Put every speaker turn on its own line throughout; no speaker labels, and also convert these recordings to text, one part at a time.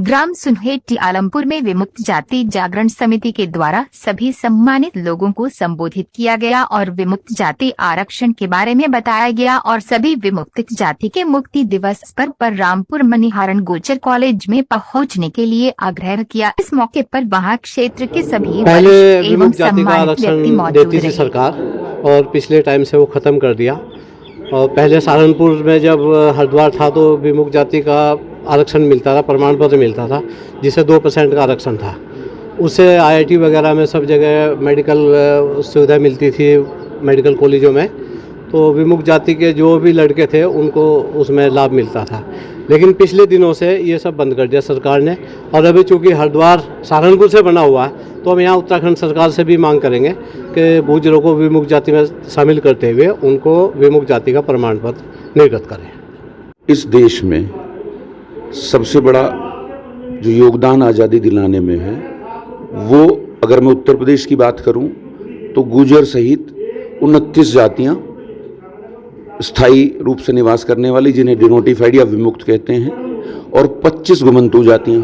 ग्राम सुनहेटी आलमपुर में विमुक्त जाति जागरण समिति के द्वारा सभी सम्मानित लोगों को संबोधित किया गया और विमुक्त जाति आरक्षण के बारे में बताया गया और सभी विमुक्त जाति के मुक्ति दिवस पर रामपुर मनिहारन गुर्जर कॉलेज में पहुंचने के लिए आग्रह किया। इस मौके पर वहां क्षेत्र के सभी
पहले विमुक्त जाति का आरक्षण देती थी सरकार और पिछले टाइम से वो खत्म कर दिया। और पहले सहारनपुर में जब हरिद्वार था तो विमुक्त जाति का आरक्षण मिलता था, प्रमाण पत्र मिलता था जिसे 2% का आरक्षण था। उससे IIT वगैरह में सब जगह मेडिकल सुविधा मिलती थी, मेडिकल कॉलेजों में। तो विमुक्त जाति के जो भी लड़के थे उनको उसमें लाभ मिलता था। लेकिन पिछले दिनों से ये सब बंद कर दिया सरकार ने। और अभी चूँकि हरिद्वार सहारनपुर से बना हुआ है तो हम यहाँ उत्तराखंड सरकार से भी मांग करेंगे कि गुर्जरों को विमुक्त जाति में शामिल करते हुए उनको विमुक्त जाति का प्रमाण पत्र निर्गत करें।
इस देश में सबसे बड़ा जो योगदान आज़ादी दिलाने में है वो, अगर मैं उत्तर प्रदेश की बात करूं तो गुर्जर सहित 29 जातियां स्थायी रूप से निवास करने वाली, जिन्हें डिनोटिफाइड या विमुक्त कहते हैं, और 25 गुमंतु जातियां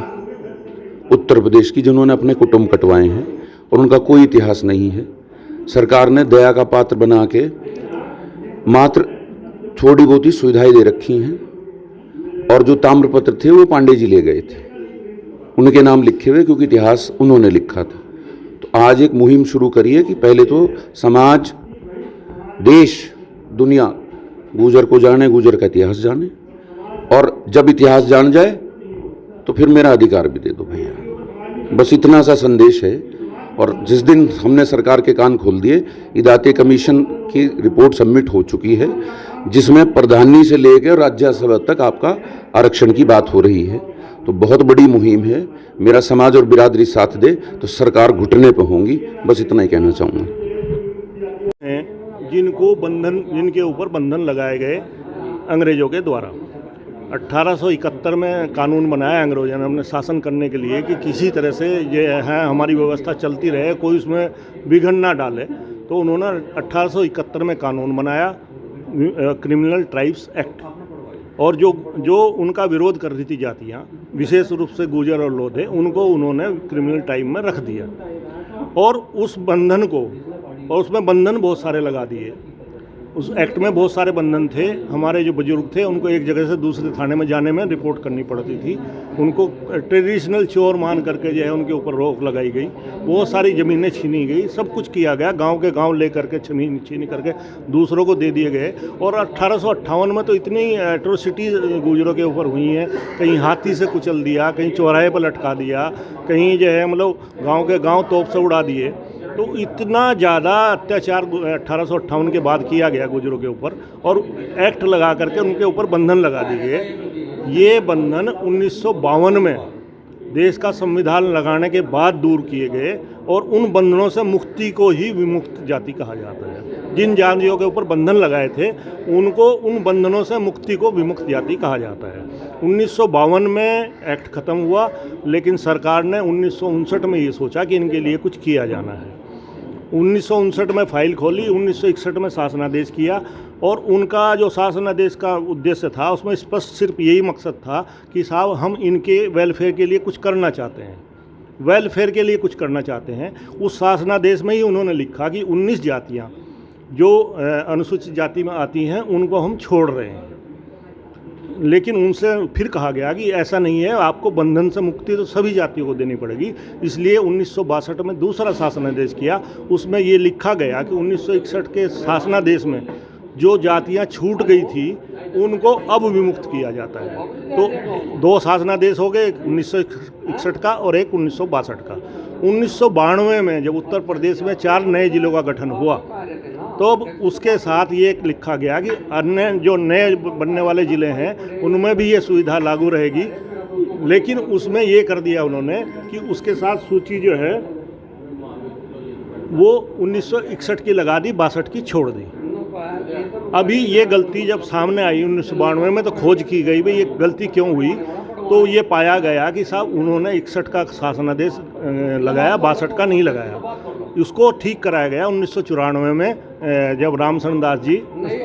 उत्तर प्रदेश की जिन्होंने अपने कुटुंब कटवाए हैं और उनका कोई इतिहास नहीं है। सरकार ने दया का पात्र बना के मात्र थोड़ी बहुत ही सुविधाएं दे रखी हैं और जो ताम्रपत्र थे वो पांडे जी ले गए थे, उनके नाम लिखे हुए, क्योंकि इतिहास उन्होंने लिखा था। तो आज एक मुहिम शुरू करिए कि पहले तो समाज, देश, दुनिया गुर्जर को जाने, गुर्जर का इतिहास जाने, और जब इतिहास जान जाए तो फिर मेरा अधिकार भी दे दो भैया। बस इतना सा संदेश है। और जिस दिन हमने सरकार के कान खोल दिए, इदाते कमीशन की रिपोर्ट सबमिट हो चुकी है जिसमें प्रधानी से लेकर राज्यसभा तक आपका आरक्षण की बात हो रही है। तो बहुत बड़ी मुहिम है। मेरा समाज और बिरादरी साथ दे तो सरकार घुटने पर होंगी। बस इतना ही कहना चाहूँगा।
जिनके ऊपर बंधन लगाए गए अंग्रेजों के द्वारा 1871 में कानून बनाया अंग्रेजों ने अपने शासन करने के लिए कि किसी तरह से ये है हमारी व्यवस्था चलती रहे, कोई उसमें विघ्न ना डाले। तो उन्होंने 1871 में कानून बनाया, क्रिमिनल ट्राइब्स एक्ट। और जो उनका विरोध कर रही थी जातियाँ, विशेष रूप से गुर्जर और लोधे, उनको उन्होंने क्रिमिनल टाइप में रख दिया। और उस बंधन को, और उसमें बंधन बहुत सारे लगा दिए। उस एक्ट में बहुत सारे बंधन थे। हमारे जो बुजुर्ग थे उनको एक जगह से दूसरे थाने में जाने में रिपोर्ट करनी पड़ती थी। उनको ट्रेडिशनल चोर मान करके जो है उनके ऊपर रोक लगाई गई। बहुत सारी ज़मीनें छीनी गई, सब कुछ किया गया। गांव के गांव ले करके छीनी करके दूसरों को दे दिए गए। और 1858 में तो इतनी एट्रोसिटीज़ गुर्जरों के ऊपर हुई हैं। कहीं हाथी से कुचल दिया, कहीं चौराहे पर लटका दिया, कहीं जो है मतलब गाँव के गाँव तोप से उड़ा दिए। तो इतना ज़्यादा अत्याचार 1858 के बाद किया गया गुर्जरों के ऊपर, और एक्ट लगा करके उनके ऊपर बंधन लगा दिए गए। ये बंधन 1952 में देश का संविधान लगाने के बाद दूर किए गए। और उन बंधनों से मुक्ति को ही विमुक्त जाति कहा जाता है। जिन जातियों के ऊपर बंधन लगाए थे उनको, उन बंधनों से मुक्ति को विमुक्त जाति कहा जाता है। 1952 में एक्ट ख़त्म हुआ, लेकिन सरकार ने 1959 में ये सोचा कि इनके लिए कुछ किया जाना है। 1959 में फाइल खोली, 1961 में शासनादेश किया। और उनका जो शासनादेश का उद्देश्य था उसमें स्पष्ट सिर्फ यही मकसद था कि साहब हम इनके वेलफेयर के लिए कुछ करना चाहते हैं, वेलफेयर के लिए कुछ करना चाहते हैं। उस शासनादेश में ही उन्होंने लिखा कि 19 जातियाँ जो अनुसूचित जाति में आती हैं उनको हम छोड़ रहे हैं। लेकिन उनसे फिर कहा गया कि ऐसा नहीं है, आपको बंधन से मुक्ति तो सभी जातियों को देनी पड़ेगी। इसलिए 1962 में दूसरा शासनादेश किया। उसमें ये लिखा गया कि 1961 के शासनादेश में जो जातियां छूट गई थी उनको अब विमुक्त किया जाता है। तो 2 शासनादेश हो गए, 1961 का और एक 1962 का। 1992 में जब उत्तर प्रदेश में 4 नए जिलों का गठन हुआ तो अब उसके साथ ये लिखा गया कि अन्य जो नए बनने वाले ज़िले हैं उनमें भी ये सुविधा लागू रहेगी। लेकिन उसमें ये कर दिया उन्होंने कि उसके साथ सूची जो है वो 1961 की लगा दी, 62 की छोड़ दी। अभी ये गलती जब सामने आई 1992 में तो खोज की गई भाई ये गलती क्यों हुई। तो ये पाया गया कि साहब उन्होंने 61 का शासनादेश लगाया, 62 का नहीं लगाया। उसको ठीक कराया गया 1994 में, जब रामशरण दास जी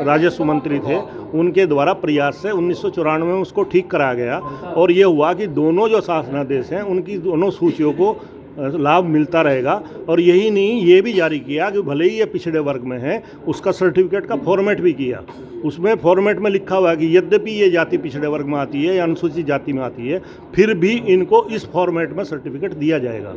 राजस्व मंत्री थे, उनके द्वारा प्रयास से 1994 में उसको ठीक कराया गया। और ये हुआ कि दोनों जो शासनादेश हैं उनकी दोनों सूचियों को लाभ मिलता रहेगा। और यही नहीं, ये भी जारी किया कि भले ही ये पिछड़े वर्ग में है, उसका सर्टिफिकेट का फॉर्मेट भी किया। उसमें फॉर्मेट में लिखा हुआ है कि यद्यपि ये जाति पिछड़े वर्ग में आती है या अनुसूचित जाति में आती है, फिर भी इनको इस फॉर्मेट में सर्टिफिकेट दिया जाएगा।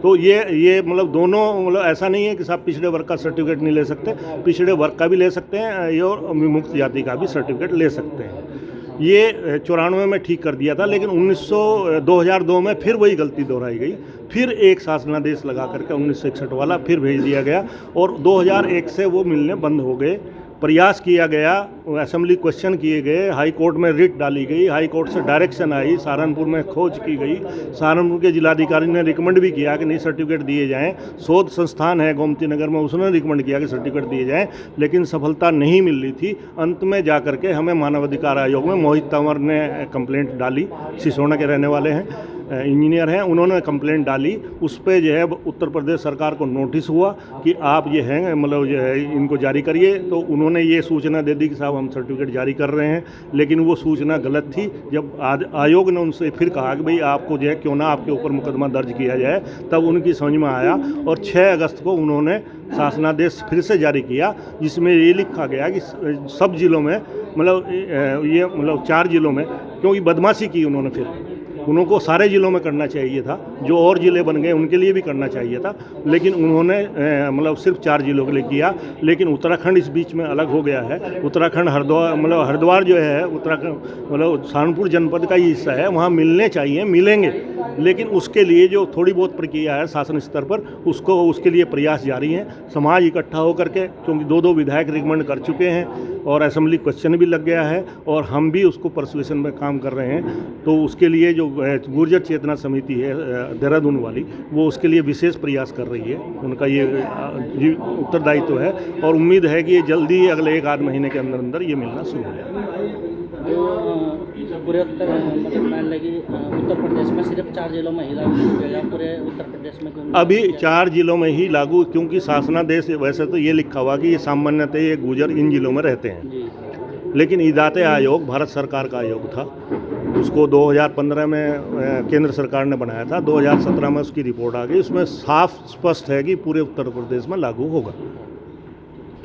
तो ये मतलब दोनों, मतलब ऐसा नहीं है कि साहब पिछड़े वर्ग का सर्टिफिकेट नहीं ले सकते, पिछड़े वर्ग का भी ले सकते हैं ये, और विमुक्त जाति का भी सर्टिफिकेट ले सकते हैं। ये 94 में ठीक कर दिया था, लेकिन 2002 में फिर वही गलती दोहराई गई। फिर एक शासनादेश लगा करके 1961 वाला फिर भेज दिया गया, और 2001 से वो मिलने बंद हो गए। प्रयास किया गया, असेंबली क्वेश्चन किए गए, हाई कोर्ट में रिट डाली गई, हाई कोर्ट से डायरेक्शन आई, सहारनपुर में खोज की गई, सहारनपुर के जिलाधिकारी ने रिकमेंड भी किया कि नहीं सर्टिफिकेट दिए जाएं। शोध संस्थान है गोमती नगर में, उसने रिकमेंड किया कि सर्टिफिकेट दिए जाएं, लेकिन सफलता नहीं मिल रही थी। अंत में जा करके हमें मानवाधिकार आयोग में मोहित तंवर ने कंप्लेंट डाली, सिसोना के रहने वाले हैं, इंजीनियर हैं, उन्होंने कंप्लेंट डाली। उस पर जो है उत्तर प्रदेश सरकार को नोटिस हुआ कि आप ये हैं, मतलब जो है इनको जारी करिए। तो उन्होंने ये सूचना दे दी कि साहब हम सर्टिफिकेट जारी कर रहे हैं, लेकिन वो सूचना गलत थी। जब आयोग ने उनसे फिर कहा कि भाई आपको जो है क्यों ना आपके ऊपर मुकदमा दर्ज किया जाए, तब उनकी समझ में आया और 6 अगस्त को उन्होंने शासनादेश फिर से जारी किया, जिसमें ये लिखा गया कि सब जिलों में, मतलब ये मतलब 4 जिलों में, क्योंकि बदमाशी की उन्होंने, फिर उनको सारे ज़िलों में करना चाहिए था, जो और ज़िले बन गए उनके लिए भी करना चाहिए था, लेकिन उन्होंने मतलब सिर्फ 4 ज़िलों के लिए किया। लेकिन उत्तराखंड इस बीच में अलग हो गया है। उत्तराखंड हरिद्वार जो है उत्तराखंड मतलब सहारनपुर जनपद का ही हिस्सा है, वहाँ मिलने चाहिए, मिलेंगे, लेकिन उसके लिए जो थोड़ी बहुत प्रक्रिया है शासन स्तर पर, उसके लिए प्रयास जारी हैं। समाज इकट्ठा होकर के, क्योंकि 2 विधायक रिकमेंड कर चुके हैं और असेंबली क्वेश्चन भी लग गया है, और हम भी उसको परसुएशन में काम कर रहे हैं। तो उसके लिए जो गुर्जर चेतना समिति है देहरादून वाली, वो उसके लिए विशेष प्रयास कर रही है। उनका ये उत्तरदायित्व है, और उम्मीद है कि ये जल्दी ही अगले 1 आध महीने के अंदर अंदर ये मिलना शुरू हो जाएगा।
पूरे उत्तर प्रदेश में सिर्फ 4 जिलों में ही लागू किया गया, पूरे उत्तर प्रदेश में
अभी 4 जिलों में ही लागू, क्योंकि शासनादेश वैसे तो ये लिखा हुआ कि ये सामान्यतः ये गुर्जर इन जिलों में रहते हैं, लेकिन ईदाते आयोग भारत सरकार का आयोग था, उसको 2015 में केंद्र सरकार ने बनाया था, 2017 में उसकी रिपोर्ट आ गई, उसमें साफ स्पष्ट है कि पूरे उत्तर प्रदेश में लागू होगा।